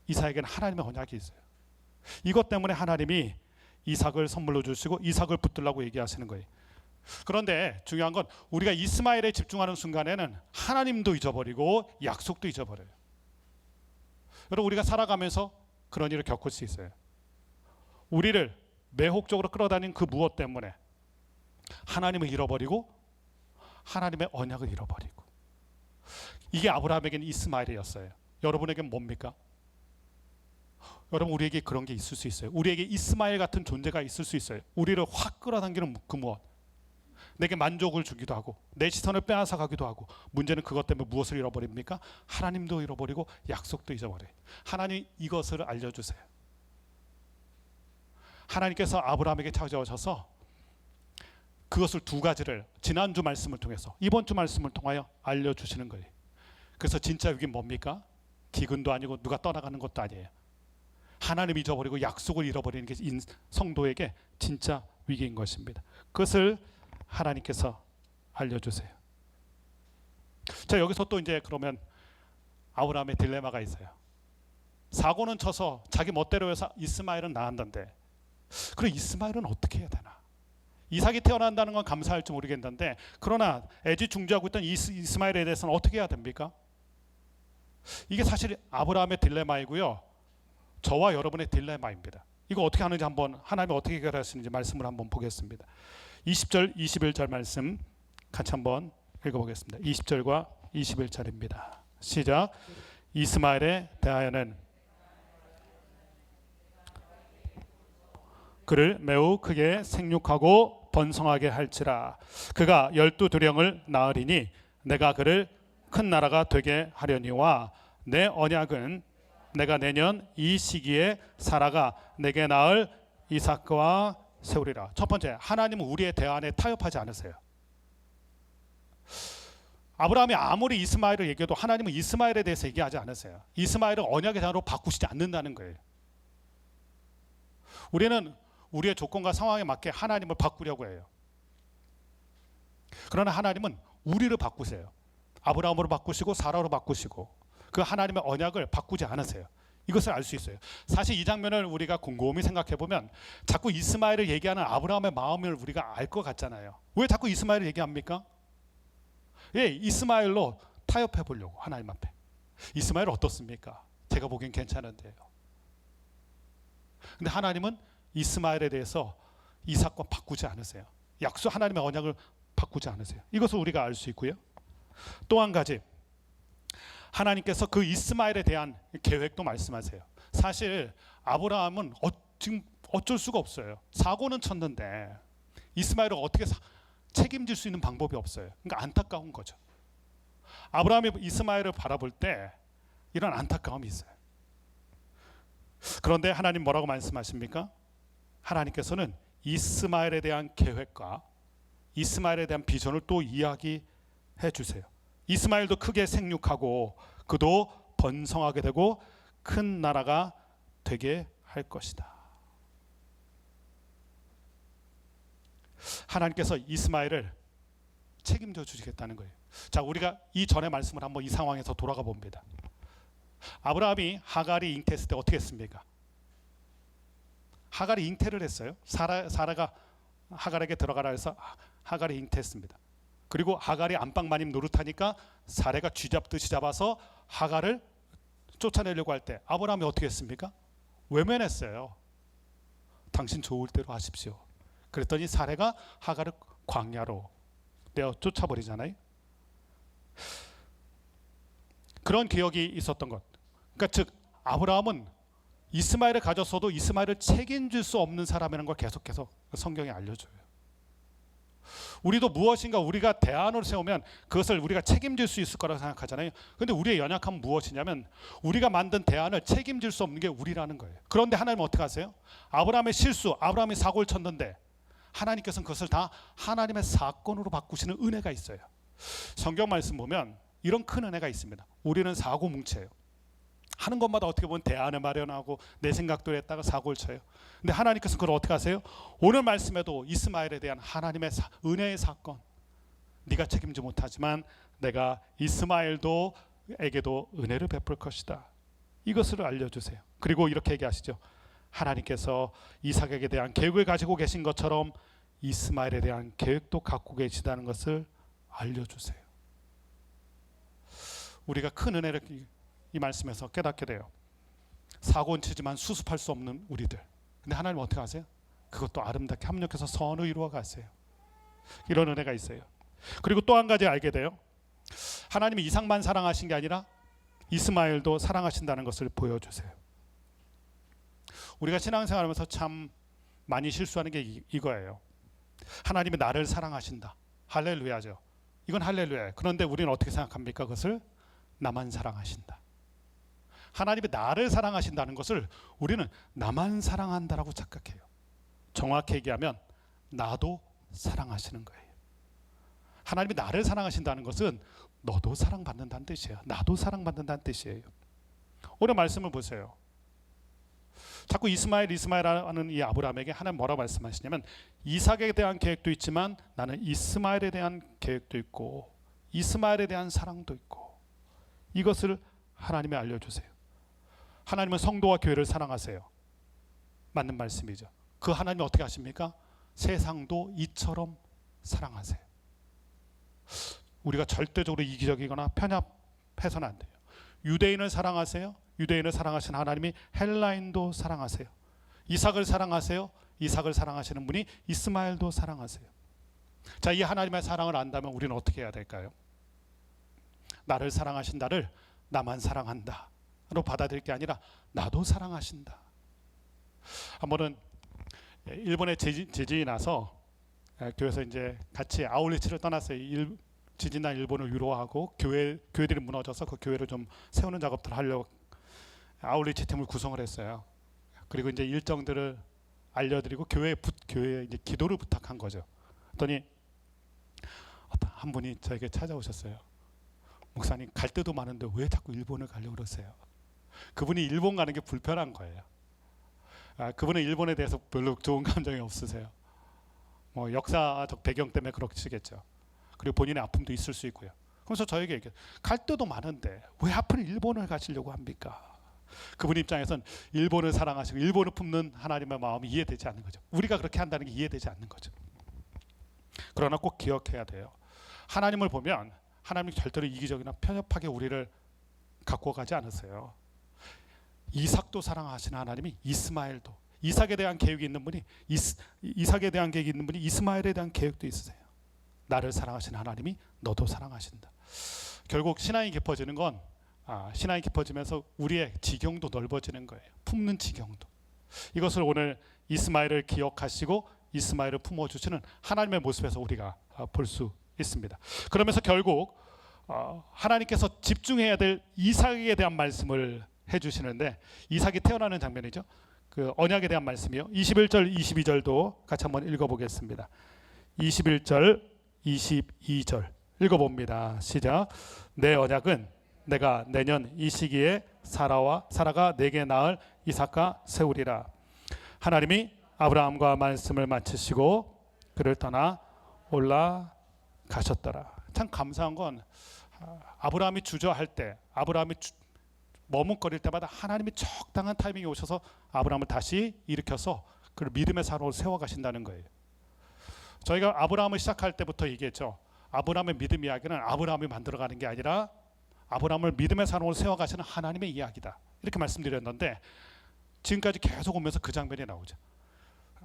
이삭에게는 하나님의 언약이 있어요. 이것 때문에 하나님이 이삭을 선물로 주시고 이삭을 붙들라고 얘기하시는 거예요. 그런데 중요한 건 우리가 이스마엘에 집중하는 순간에는 하나님도 잊어버리고 약속도 잊어버려요. 여러분, 우리가 살아가면서 그런 일을 겪을 수 있어요. 우리를 매혹적으로 끌어다닌 그 무엇 때문에 하나님을 잃어버리고 하나님의 언약을 잃어버리고, 이게 아브라함에게는 이스마엘이었어요. 여러분에게는 뭡니까? 여러분, 우리에게 그런 게 있을 수 있어요. 우리에게 이스마엘 같은 존재가 있을 수 있어요. 우리를 확 끌어당기는 그 무엇, 내게 만족을 주기도 하고 내 시선을 빼앗아 가기도 하고. 문제는 그것 때문에 무엇을 잃어버립니까? 하나님도 잃어버리고 약속도 잊어버려요. 하나님, 이것을 알려주세요. 하나님께서 아브라함에게 찾아오셔서 그것을 두 가지를 지난주 말씀을 통해서, 이번 주 말씀을 통하여 알려주시는 거예요. 그래서 진짜 여기 뭡니까? 기근도 아니고 누가 떠나가는 것도 아니에요. 하나님 잊어버리고 약속을 잃어버리는 게 성도에게 진짜 위기인 것입니다. 그것을 하나님께서 알려주세요. 자, 여기서 또 이제 그러면 아브라함의 딜레마가 있어요. 사고는 쳐서 자기 멋대로 해서 이스마엘은 낳았는데, 그럼 이스마엘은 어떻게 해야 되나? 이삭이 태어난다는 건 감사할지 모르겠는데, 그러나 애지중지하고 있던 이스마엘에 대해서는 어떻게 해야 됩니까? 이게 사실 아브라함의 딜레마이고요, 저와 여러분의 딜레마입니다. 이거 어떻게 하는지 한번, 하나님이 어떻게 해결하시는지 말씀을 한번 보겠습니다. 20절 21절 말씀 같이 한번 읽어보겠습니다. 20절과 21절입니다. 시작. 이스마엘에 대하여는 그를 매우 크게 생육하고 번성하게 할지라. 그가 12두령을 낳으리니 내가 그를 큰 나라가 되게 하려니와 내 언약은 내가 내년 이 시기에 사라가 내게 낳을 이삭과 세우리라. 첫 번째, 하나님은 우리의 대안에 타협하지 않으세요. 아브라함이 아무리 이스마엘을 얘기해도 하나님은 이스마엘에 대해서 얘기하지 않으세요. 이스마엘을 언약의 자로 바꾸시지 않는다는 거예요. 우리는 우리의 조건과 상황에 맞게 하나님을 바꾸려고 해요. 그러나 하나님은 우리를 바꾸세요. 아브라함으로 바꾸시고 사라로 바꾸시고 그 하나님의 언약을 바꾸지 않으세요. 이것을 알 수 있어요. 사실 이 장면을 우리가 곰곰이 생각해 보면 자꾸 이스마엘을 얘기하는 아브라함의 마음을 우리가 알 것 같잖아요. 왜 자꾸 이스마엘을 얘기합니까? 예, 이스마엘로 타협해 보려고 하나님 앞에. 이스마엘 어떻습니까? 제가 보기엔 괜찮은데요. 근데 하나님은 이스마엘에 대해서 이삭과 바꾸지 않으세요. 약속, 하나님의 언약을 바꾸지 않으세요. 이것을 우리가 알 수 있고요. 또 한 가지, 하나님께서 그 이스마엘에 대한 계획도 말씀하세요. 사실 아브라함은 지금 어쩔 수가 없어요. 사고는 쳤는데 이스마엘을 어떻게 책임질 수 있는 방법이 없어요. 그러니까 안타까운 거죠. 아브라함이 이스마엘을 바라볼 때 이런 안타까움이 있어요. 그런데 하나님 뭐라고 말씀하십니까? 하나님께서는 이스마엘에 대한 계획과 이스마엘에 대한 비전을 또 이야기해 주세요. 이스마엘도 크게 생육하고 그도 번성하게 되고 큰 나라가 되게 할 것이다. 하나님께서 이스마엘을 책임져 주시겠다는 거예요. 자, 우리가 이 전의 말씀을 한번 이 상황에서 돌아가 봅니다. 아브라함이 하갈이 잉태했을 때 어떻게 했습니까? 하갈이 잉태를 했어요. 사라가 하갈에게 들어가라 해서 하갈이 잉태했습니다. 그리고 하갈이 안방마님 노릇하니까 사라가 쥐잡듯이 잡아서 하갈을 쫓아내려고 할 때 아브라함이 어떻게 했습니까? 외면했어요. 당신 좋을 대로 하십시오. 그랬더니 사라가 하갈을 광야로 쫓겨내어 쫓아버리잖아요. 그런 기억이 있었던 것. 그러니까 즉 아브라함은 이스마엘을 가졌어도 이스마엘을 책임질 수 없는 사람이라는 걸 계속해서 성경이 알려줘요. 우리도 무엇인가 우리가 대안으로 세우면 그것을 우리가 책임질 수 있을 거라고 생각하잖아요. 그런데 우리의 연약함은 무엇이냐면 우리가 만든 대안을 책임질 수 없는 게 우리라는 거예요. 그런데 하나님은 어떻게 하세요? 아브라함의 실수, 아브라함이 사고를 쳤는데 하나님께서는 그것을 다 하나님의 사건으로 바꾸시는 은혜가 있어요. 성경 말씀 보면 이런 큰 은혜가 있습니다. 우리는 사고 뭉쳐요. 하는 것마다 어떻게 보면 대안을 마련하고 내 생각대로 했다가 사고를 쳐요. 근데 하나님께서 그걸 어떻게 하세요? 오늘 말씀에도 이스마엘에 대한 하나님의 은혜의 사건, 네가 책임지 못하지만 내가 이스마엘도 에게도 은혜를 베풀 것이다. 이것을 알려주세요. 그리고 이렇게 얘기하시죠. 하나님께서 이삭에게 대한 계획을 가지고 계신 것처럼 이스마엘에 대한 계획도 갖고 계시다는 것을 알려주세요. 우리가 큰 은혜를 이 말씀에서 깨닫게 돼요. 사고는 치지만 수습할 수 없는 우리들. 근데 하나님 어떻게 하세요? 그것도 아름답게 합력해서 선을 이루어 가세요. 이런 은혜가 있어요. 그리고 또 한 가지 알게 돼요. 하나님이 이삭만 사랑하신 게 아니라 이스마엘도 사랑하신다는 것을 보여주세요. 우리가 신앙생활하면서 참 많이 실수하는 게 이거예요. 하나님이 나를 사랑하신다. 할렐루야죠. 이건 할렐루야예요. 그런데 우리는 어떻게 생각합니까? 그것을 나만 사랑하신다. 하나님이 나를 사랑하신다는 것을 우리는 나만 사랑한다라고 착각해요. 정확히 얘기하면 나도 사랑하시는 거예요. 하나님이 나를 사랑하신다는 것은 너도 사랑받는다는 뜻이에요. 나도 사랑받는다는 뜻이에요. 오늘 말씀을 보세요. 자꾸 이스마엘 하는 이 아브라함에게 하나님 뭐라고 말씀하시냐면 이삭에 대한 계획도 있지만 나는 이스마엘에 대한 계획도 있고 이스마엘에 대한 사랑도 있고 이것을 하나님이 알려주세요. 하나님은 성도와 교회를 사랑하세요. 맞는 말씀이죠. 그 하나님이 어떻게 하십니까? 세상도 이처럼 사랑하세요. 우리가 절대적으로 이기적이거나 편협해서는 안 돼요. 유대인을 사랑하세요. 유대인을 사랑하신 하나님이 헬라인도 사랑하세요. 이삭을 사랑하세요. 이삭을 사랑하시는 분이 이스마엘도 사랑하세요. 자, 이 하나님의 사랑을 안다면 우리는 어떻게 해야 될까요? 나를 사랑하신다를 나만 사랑한다 로 받아들일 게 아니라 나도 사랑하신다. 한 번은 일본에 지진이 나서 교회에서 이제 같이 아울리치를 떠났어요. 지진난 일본을 위로하고 교회들이 무너져서 그 교회를 좀 세우는 작업들을 하려고 아울리치 팀을 구성을 했어요. 그리고 이제 일정들을 알려드리고 교회에 이제 기도를 부탁한 거죠. 그랬더니 한 분이 저에게 찾아오셨어요. 목사님, 갈 데도 많은데 왜 자꾸 일본을 가려고 그러세요? 그분이 일본 가는 게 불편한 거예요. 그분은 일본에 대해서 별로 좋은 감정이 없으세요. 뭐 역사적 배경 때문에 그러시겠죠. 그리고 본인의 아픔도 있을 수 있고요. 그래서 저에게 얘기해요. 갈 데도 많은데 왜 하필 일본을 가시려고 합니까? 그분 입장에선 일본을 사랑하시고 일본을 품는 하나님의 마음이 이해되지 않는 거죠. 우리가 그렇게 한다는 게 이해되지 않는 거죠. 그러나 꼭 기억해야 돼요. 하나님을 보면 하나님이 절대로 이기적이나 편협하게 우리를 갖고 가지 않으세요. 이삭도 사랑하시는 하나님이 이스마엘도, 이삭에 대한 계획이 있는 분이 이삭에 대한 계획이 있는 분이 이스마엘에 대한 계획도 있으세요. 나를 사랑하시는 하나님이 너도 사랑하신다. 결국 신앙이 깊어지는 건 신앙이 깊어지면서 우리의 지경도 넓어지는 거예요. 품는 지경도. 이것을 오늘 이스마엘을 기억하시고 이스마엘을 품어주시는 하나님의 모습에서 우리가 볼 수 있습니다. 그러면서 결국 하나님께서 집중해야 될 이삭에 대한 말씀을 해주시는데, 이삭이 태어나는 장면이죠. 그 언약에 대한 말씀이요. 21절 22절도 같이 한번 읽어보겠습니다. 21절 22절 읽어봅니다. 시작. 내 언약은 내가 내년 이 시기에 사라가 내게 낳을 이삭과 세우리라. 하나님이 아브라함과 말씀을 마치시고 그를 떠나 올라가셨더라. 참 감사한 건 아브라함이 주저할 때, 아브라함이 머뭇거릴 때마다 하나님이 적당한 타이밍에 오셔서 아브라함을 다시 일으켜서 그를 믿음의 사람으로 세워가신다는 거예요. 저희가 아브라함을 시작할 때부터 얘기했죠. 아브라함의 믿음 이야기는 아브라함이 만들어가는 게 아니라 아브라함을 믿음의 사람으로 세워가시는 하나님의 이야기다, 이렇게 말씀드렸는데 지금까지 계속 오면서 그 장면이 나오죠.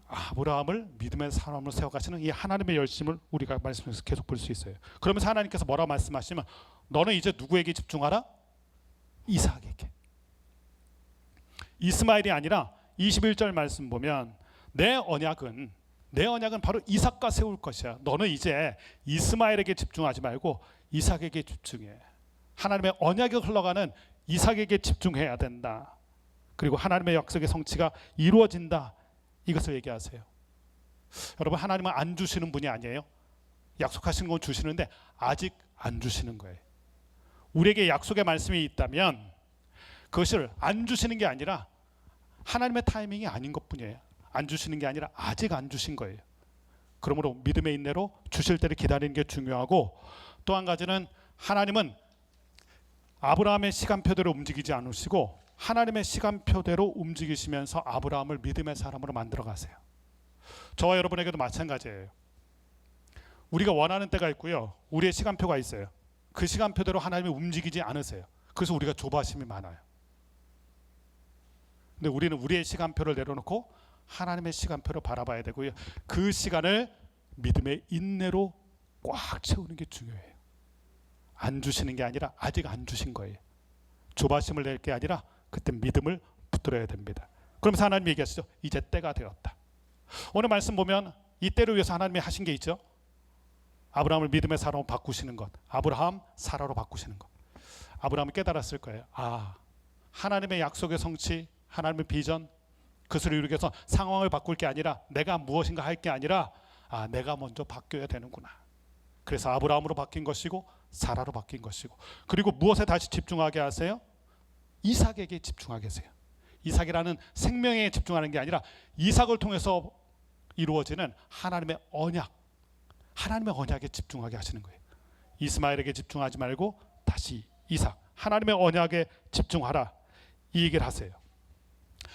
아브라함을 믿음의 사람으로 세워가시는 이 하나님의 열심을 우리가 말씀에서 계속 볼 수 있어요. 그러면서 하나님께서 뭐라고 말씀하시면 너는 이제 누구에게 집중하라? 이삭에게. 이스마엘이 아니라 21절 말씀 보면 내 언약은 바로 이삭과 세울 것이야. 너는 이제 이스마엘에게 집중하지 말고 이삭에게 집중해. 하나님의 언약이 흘러가는 이삭에게 집중해야 된다. 그리고 하나님의 약속의 성취가 이루어진다. 이것을 얘기하세요. 여러분, 하나님은 안 주시는 분이 아니에요. 약속하신 건 주시는데 아직 안 주시는 거예요. 우리에게 약속의 말씀이 있다면 그것을 안 주시는 게 아니라 하나님의 타이밍이 아닌 것뿐이에요. 안 주시는 게 아니라 아직 안 주신 거예요. 그러므로 믿음의 인내로 주실 때를 기다리는 게 중요하고, 또 한 가지는 하나님은 아브라함의 시간표대로 움직이지 않으시고 하나님의 시간표대로 움직이시면서 아브라함을 믿음의 사람으로 만들어 가세요. 저와 여러분에게도 마찬가지예요. 우리가 원하는 때가 있고요, 우리의 시간표가 있어요. 그 시간표대로 하나님이 움직이지 않으세요. 그래서 우리가 조바심이 많아요. 근데 우리는 우리의 시간표를 내려놓고 하나님의 시간표를 바라봐야 되고요, 그 시간을 믿음의 인내로 꽉 채우는 게 중요해요. 안 주시는 게 아니라 아직 안 주신 거예요. 조바심을 낼 게 아니라 그때 믿음을 붙들어야 됩니다. 그러면서 하나님이 얘기하시죠. 이제 때가 되었다. 오늘 말씀 보면 이 때를 위해서 하나님이 하신 게 있죠. 아브라함을 믿음의 사람으로 바꾸시는 것, 아브라함 사라로 바꾸시는 것. 아브라함이 깨달았을 거예요. 하나님의 약속의 성취, 하나님의 비전, 그것을 이루기 위해서 상황을 바꿀 게 아니라 내가 무엇인가 할 게 아니라 내가 먼저 바뀌어야 되는구나. 그래서 아브라함으로 바뀐 것이고 사라로 바뀐 것이고, 그리고 무엇에 다시 집중하게 하세요? 이삭에게 집중하게 하세요. 이삭이라는 생명에 집중하는 게 아니라 이삭을 통해서 이루어지는 하나님의 언약, 하나님의 언약에 집중하게 하시는 거예요. 이스마엘에게 집중하지 말고 다시 이삭, 하나님의 언약에 집중하라, 이 얘기를 하세요.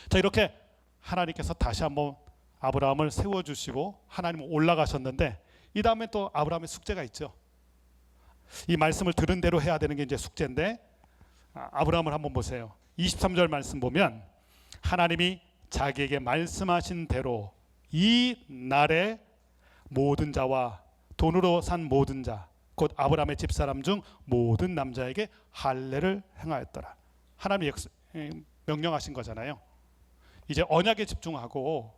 자, 이렇게 하나님께서 다시 한번 아브라함을 세워주시고 하나님은 올라가셨는데, 이 다음에 또 아브라함의 숙제가 있죠. 이 말씀을 들은 대로 해야 되는 게 이제 숙제인데, 아브라함을 한번 보세요. 23절 말씀 보면 하나님이 자기에게 말씀하신 대로 이 날에 모든 자와 돈으로 산 모든 자, 곧 아브라함의 집사람 중 모든 남자에게 할례를 행하였더라. 하나님이 명령하신 거잖아요. 이제 언약에 집중하고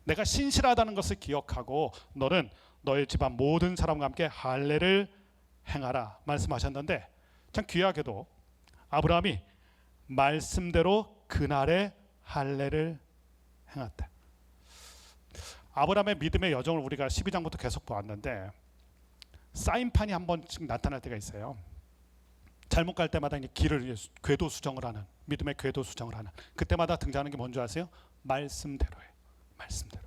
내가 신실하다는 것을 기억하고 너는 너의 집안 모든 사람과 함께 할례를 행하라 말씀하셨는데, 참 귀하게도 아브라함이 말씀대로 그날에 할례를 행했다. 아브라함의 믿음의 여정을 우리가 12장부터 계속 보았는데 사인판이 한 번씩 나타날 때가 있어요. 잘못 갈 때마다 길을 궤도 수정을 하는, 믿음의 궤도 수정을 하는, 그때마다 등장하는 게 뭔지 아세요? 말씀대로예요. 말씀대로.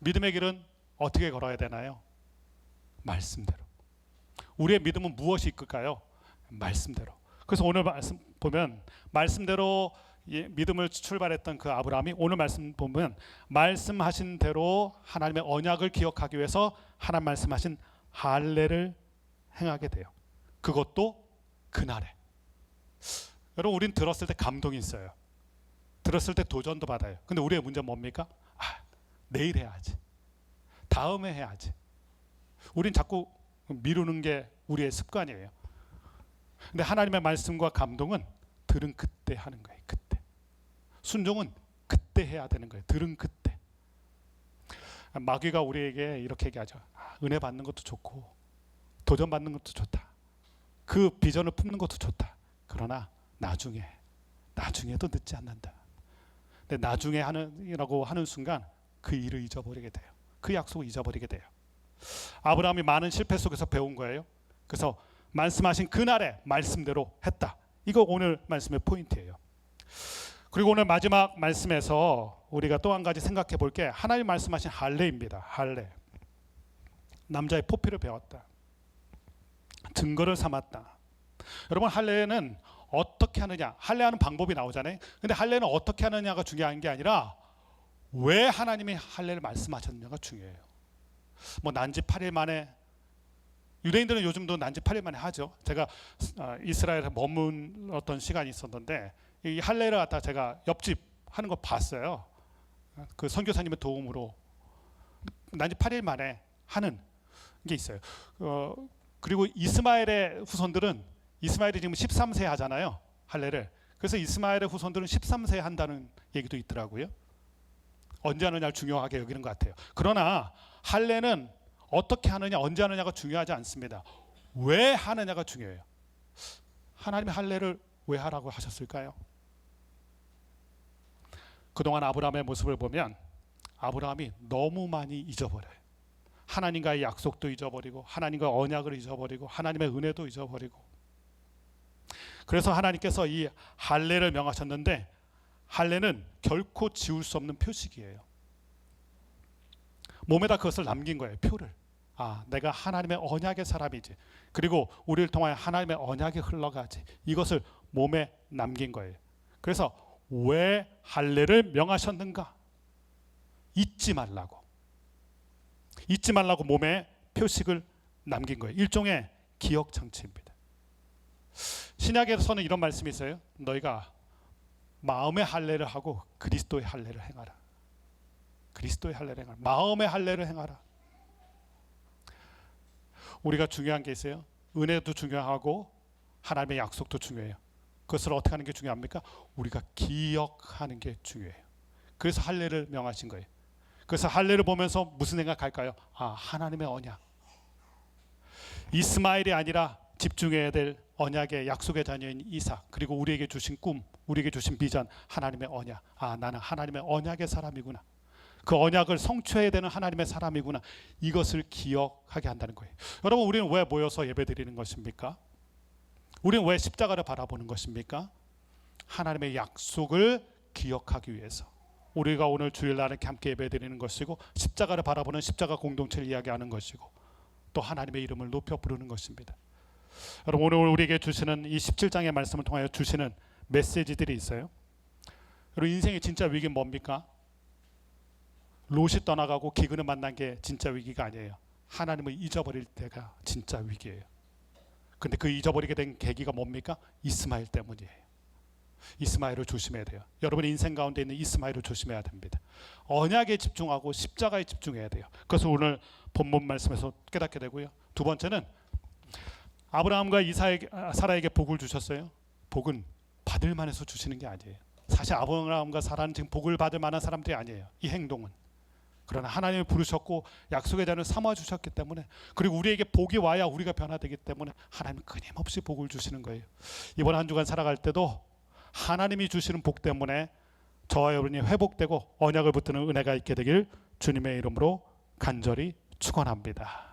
믿음의 길은 어떻게 걸어야 되나요? 말씀대로. 우리의 믿음은 무엇이 이끌까요? 말씀대로. 그래서 오늘 말씀 보면 말씀대로 믿음을 출발했던 그 아브라함이 오늘 말씀 보면 말씀하신 대로 하나님의 언약을 기억하기 위해서 하나님 말씀하신 할례를 행하게 돼요. 그것도 그날에. 여러분, 우린 들었을 때 감동이 있어요. 들었을 때 도전도 받아요. 근데 우리의 문제는 뭡니까? 내일 해야지, 다음에 해야지. 우린 자꾸 미루는 게 우리의 습관이에요. 근데 하나님의 말씀과 감동은 들은 그때 하는 거예요. 그때. 순종은 그때 해야 되는 거예요. 들은 그때. 마귀가 우리에게 이렇게 얘기하죠. 은혜 받는 것도 좋고 도전 받는 것도 좋다. 그 비전을 품는 것도 좋다. 그러나 나중에도 늦지 않는다. 근데 나중에 하는이라고 하는 순간 그 일을 잊어버리게 돼요. 그 약속을 잊어버리게 돼요. 아브라함이 많은 실패 속에서 배운 거예요. 그래서 말씀하신 그날에 말씀대로 했다. 이거 오늘 말씀의 포인트예요. 그리고 오늘 마지막 말씀에서 우리가 또 한 가지 생각해 볼 게 하나님 말씀하신 할례입니다. 할례. 남자의 포피를 배웠다. 증거를 삼았다. 여러분, 할례는 어떻게 하느냐, 할례하는 방법이 나오잖아요. 근데 할례는 어떻게 하느냐가 중요한 게 아니라 왜 하나님이 할례를 말씀하셨느냐가 중요해요. 뭐 난지 8일 만에, 유대인들은 요즘도 난지 8일 만에 하죠. 제가 이스라엘에 머문 어떤 시간이 있었는데 이 할례를 갖다 제가 옆집 하는 거 봤어요. 그 선교사님의 도움으로 난지 8일 만에 하는 게 있어요. 그리고 이스마엘의 후손들은 이스마엘이 지금 13세 하잖아요. 할례를. 그래서 이스마엘의 후손들은 13세 한다는 얘기도 있더라고요. 언제 하느냐를 중요하게 여기는 것 같아요. 그러나 할례는 어떻게 하느냐, 언제 하느냐가 중요하지 않습니다. 왜 하느냐가 중요해요. 하나님이 할례를 왜 하라고 하셨을까요? 그동안 아브라함의 모습을 보면 아브라함이 너무 많이 잊어버려요. 하나님과의 약속도 잊어버리고 하나님과 언약을 잊어버리고 하나님의 은혜도 잊어버리고. 그래서 하나님께서 이 할례를 명하셨는데 할례는 결코 지울 수 없는 표식이에요. 몸에다 그것을 남긴 거예요. 표를. 내가 하나님의 언약의 사람이지. 그리고 우리를 통하여 하나님의 언약이 흘러가지. 이것을 몸에 남긴 거예요. 그래서 왜 할례를 명하셨는가? 잊지 말라고. 잊지 말라고 몸에 표식을 남긴 거예요. 일종의 기억 장치입니다. 신약에서는 이런 말씀이 있어요. 너희가 마음의 할례를 하고 그리스도의 할례를 행하라. 그리스도의 할례를 행하라. 마음의 할례를 행하라. 우리가 중요한 게 있어요. 은혜도 중요하고 하나님의 약속도 중요해요. 그것을 어떻게 하는 게 중요합니까? 우리가 기억하는 게 중요해요. 그래서 할례를 명하신 거예요. 그래서 할례를 보면서 무슨 생각할까요? 하나님의 언약. 이스마엘이 아니라 집중해야 될 언약의 약속의 자녀인 이삭, 그리고 우리에게 주신 꿈, 우리에게 주신 비전, 하나님의 언약. 나는 하나님의 언약의 사람이구나. 그 언약을 성취해야 되는 하나님의 사람이구나. 이것을 기억하게 한다는 거예요. 여러분, 우리는 왜 모여서 예배드리는 것입니까? 우리는 왜 십자가를 바라보는 것입니까? 하나님의 약속을 기억하기 위해서. 우리가 오늘 주일날 이렇게 함께 예배드리는 것이고, 십자가를 바라보는 십자가 공동체를 이야기하는 것이고, 또 하나님의 이름을 높여 부르는 것입니다. 여러분, 오늘 우리에게 주시는 이 17장의 말씀을 통하여 주시는 메시지들이 있어요. 여러분, 인생의 진짜 위기는 뭡니까? 롯이 떠나가고 기근을 만난 게 진짜 위기가 아니에요. 하나님을 잊어버릴 때가 진짜 위기예요. 근데 그 잊어버리게 된 계기가 뭡니까? 이스마엘 때문이에요. 이스마엘을 조심해야 돼요. 여러분 인생 가운데 있는 이스마엘을 조심해야 됩니다. 언약에 집중하고 십자가에 집중해야 돼요. 그것을 오늘 본문 말씀에서 깨닫게 되고요. 두 번째는 아브라함과 사라에게 복을 주셨어요. 복은 받을 만해서 주시는 게 아니에요. 사실 아브라함과 사라는 지금 복을 받을 만한 사람들이 아니에요. 이 행동은. 그러나 하나님이 부르셨고 약속의 자를 삼아 주셨기 때문에, 그리고 우리에게 복이 와야 우리가 변화되기 때문에 하나님은 끊임없이 복을 주시는 거예요. 이번 한 주간 살아갈 때도 하나님이 주시는 복 때문에 저와 여러분이 회복되고 언약을 붙드는 은혜가 있게 되길 주님의 이름으로 간절히 축원합니다.